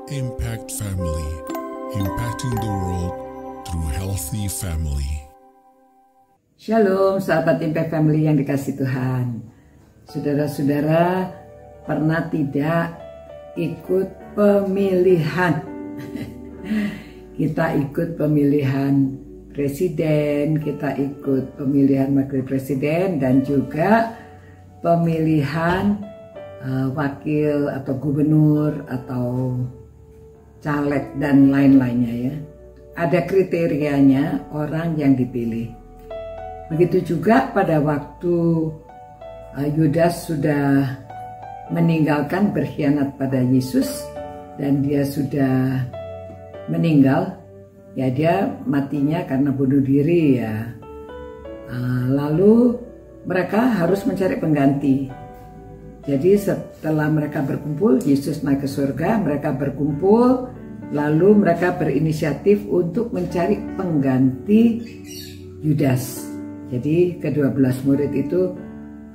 Impact Family, impacting the world through healthy family. Shalom sahabat Impact Family yang dikasih Tuhan. Saudara-saudara pernah tidak ikut pemilihan? Kita ikut pemilihan presiden, kita ikut pemilihan wakil presiden, dan juga pemilihan wakil atau gubernur atau caleg dan lain-lainnya ya. Ada kriterianya orang yang dipilih. Begitu juga pada waktu Yudas sudah meninggalkan, berkhianat pada Yesus, dan dia sudah meninggal, ya dia matinya karena bunuh diri ya. Lalu mereka harus mencari pengganti. Jadi setelah mereka berkumpul, Yesus naik ke surga, mereka berkumpul, lalu mereka berinisiatif untuk mencari pengganti Yudas. Jadi ke-12 murid itu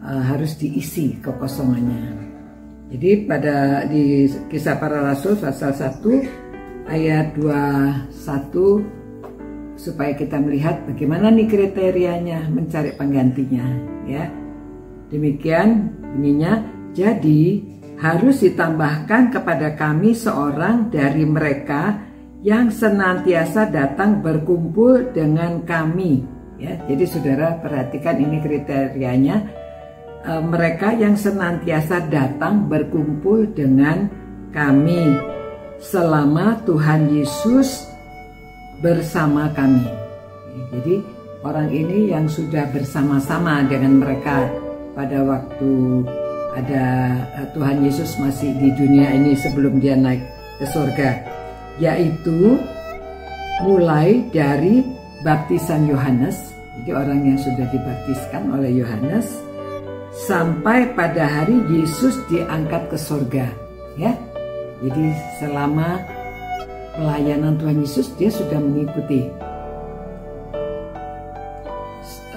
harus diisi kekosongannya. Jadi di Kisah Para Rasul pasal 1 ayat 21, supaya kita melihat bagaimana nih kriterianya mencari penggantinya ya. Demikian bunyinya. Jadi harus ditambahkan kepada kami seorang dari mereka yang senantiasa datang berkumpul dengan kami. Ya, jadi saudara perhatikan ini kriterianya, mereka yang senantiasa datang berkumpul dengan kami selama Tuhan Yesus bersama kami. Jadi orang ini yang sudah bersama-sama dengan mereka pada waktu ada Tuhan Yesus masih di dunia ini sebelum dia naik ke surga, yaitu mulai dari baptisan Yohanes, jadi orang yang sudah dibaptiskan oleh Yohanes, sampai pada hari Yesus diangkat ke surga ya. Jadi selama pelayanan Tuhan Yesus dia sudah mengikuti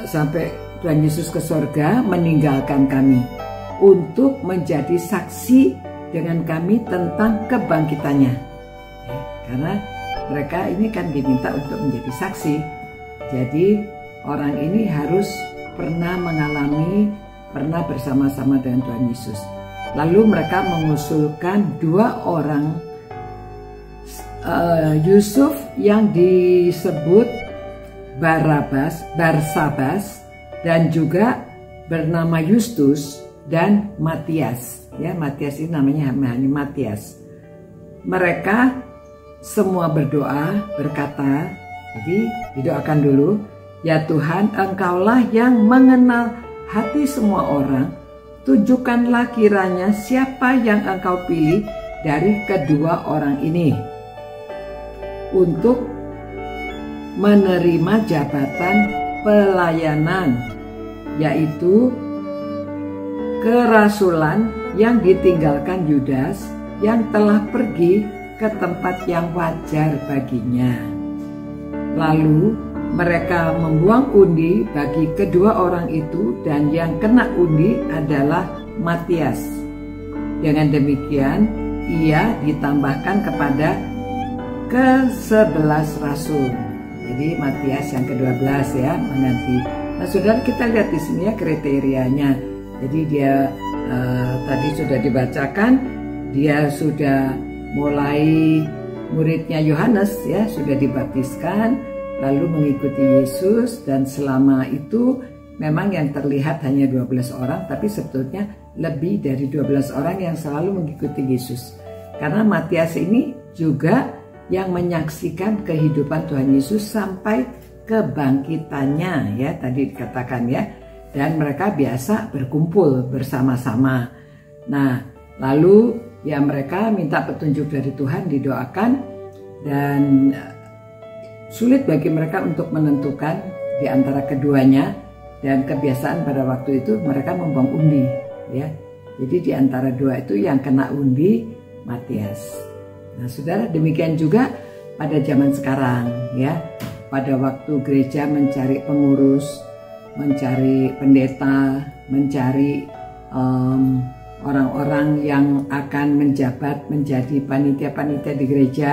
sampai Tuhan Yesus ke surga, meninggalkan kami untuk menjadi saksi dengan kami tentang kebangkitannya ya, karena mereka ini kan diminta untuk menjadi saksi. Jadi orang ini harus pernah bersama-sama dengan Tuhan Yesus. Lalu mereka mengusulkan dua orang, Yusuf yang disebut Barsabas, dan juga bernama Justus, dan Matias ya. Matias ini namanya Matias. Mereka semua berdoa berkata, jadi didoakan dulu, ya Tuhan, Engkaulah yang mengenal hati semua orang, tunjukkanlah kiranya siapa yang Engkau pilih dari kedua orang ini untuk menerima jabatan pelayanan, yaitu kerasulan yang ditinggalkan Yudas yang telah pergi ke tempat yang wajar baginya. Lalu mereka membuang undi bagi kedua orang itu, dan yang kena undi adalah Matias. Dengan demikian ia ditambahkan kepada ke-11 rasul. Jadi Matias yang ke-12 ya mengganti. Nah saudara, kita lihat di sini ya kriterianya. Jadi dia tadi sudah dibacakan, dia sudah mulai muridnya Yohanes ya, sudah dibaptiskan, lalu mengikuti Yesus, dan selama itu memang yang terlihat hanya 12 orang, tapi sebetulnya lebih dari 12 orang yang selalu mengikuti Yesus. Karena Matias ini juga yang menyaksikan kehidupan Tuhan Yesus sampai kebangkitannya ya, tadi dikatakan ya. Dan mereka biasa berkumpul bersama-sama. Nah, lalu ya mereka minta petunjuk dari Tuhan, didoakan, dan sulit bagi mereka untuk menentukan di antara keduanya. Dan kebiasaan pada waktu itu mereka membuang undi ya. Jadi di antara dua itu yang kena undi Matias. Nah, saudara, demikian juga pada zaman sekarang ya. Pada waktu gereja mencari pengurus, mencari pendeta, mencari orang-orang yang akan menjabat menjadi panitia-panitia di gereja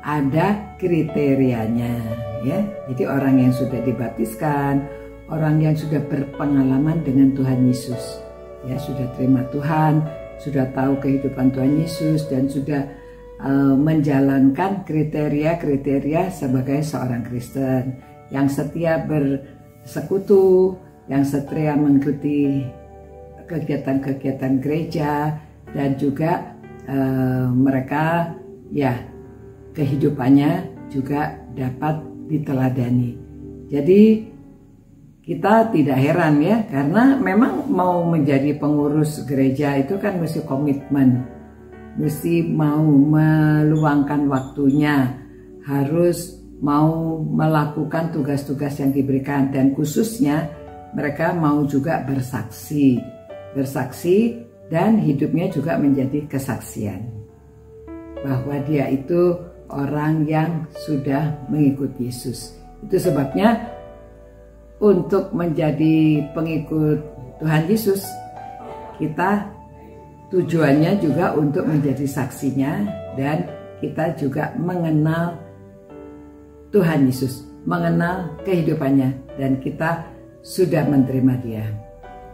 ada kriterianya ya. Jadi orang yang sudah dibaptiskan, orang yang sudah berpengalaman dengan Tuhan Yesus, ya sudah terima Tuhan, sudah tahu kehidupan Tuhan Yesus dan sudah menjalankan kriteria-kriteria sebagai seorang Kristen yang setia bersekutu, yang setia mengikuti kegiatan-kegiatan gereja, dan juga mereka ya kehidupannya juga dapat diteladani. Jadi kita tidak heran ya, karena memang mau menjadi pengurus gereja itu kan mesti komitmen, mesti mau meluangkan waktunya, harus mau melakukan tugas-tugas yang diberikan, dan khususnya mereka mau juga bersaksi dan hidupnya juga menjadi kesaksian bahwa dia itu orang yang sudah mengikuti Yesus. Itu sebabnya untuk menjadi pengikut Tuhan Yesus, kita tujuannya juga untuk menjadi saksinya, dan kita juga mengenal Tuhan Yesus, mengenal kehidupannya, dan kita sudah menerima dia.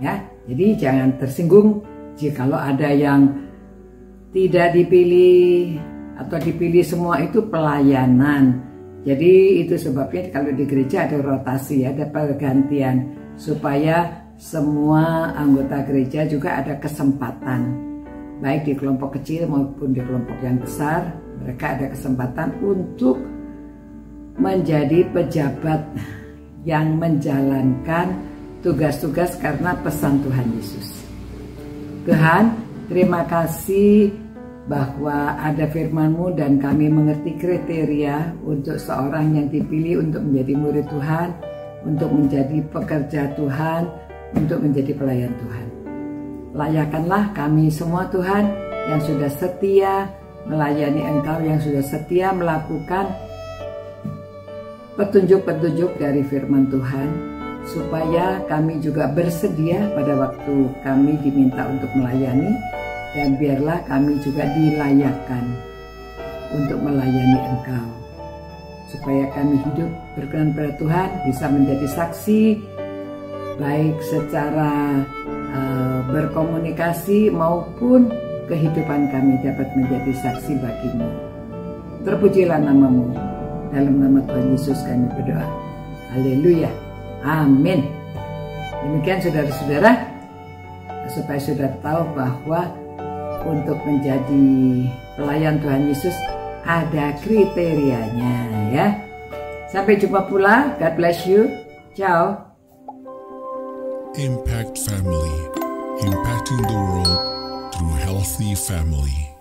Ya, jadi jangan tersinggung jikalau ada yang tidak dipilih atau dipilih semua itu pelayanan. Jadi itu sebabnya kalau di gereja ada rotasi, ada pergantian supaya semua anggota gereja juga ada kesempatan, baik di kelompok kecil maupun di kelompok yang besar, mereka ada kesempatan untuk menjadi pejabat yang menjalankan tugas-tugas karena pesan Tuhan Yesus. Tuhan, terima kasih bahwa ada firman-Mu dan kami mengerti kriteria untuk seorang yang dipilih untuk menjadi murid Tuhan, untuk menjadi pekerja Tuhan, untuk menjadi pelayan Tuhan. Layakanlah kami semua Tuhan yang sudah setia melayani Engkau, yang sudah setia melakukan petunjuk-petunjuk dari firman Tuhan, supaya kami juga bersedia pada waktu kami diminta untuk melayani, dan biarlah kami juga dilayakkan untuk melayani Engkau, supaya kami hidup berkenan pada Tuhan, bisa menjadi saksi baik secara berkomunikasi maupun kehidupan kami dapat menjadi saksi bagi-Mu. Terpujilah nama-Mu, dalam nama Tuhan Yesus kami berdoa. Haleluya. Amin. Demikian saudara-saudara, supaya saudara tahu bahwa untuk menjadi pelayan Tuhan Yesus ada kriterianya ya. Sampai jumpa pula. God bless you. Ciao. Impact Family, impacting the world through healthy family.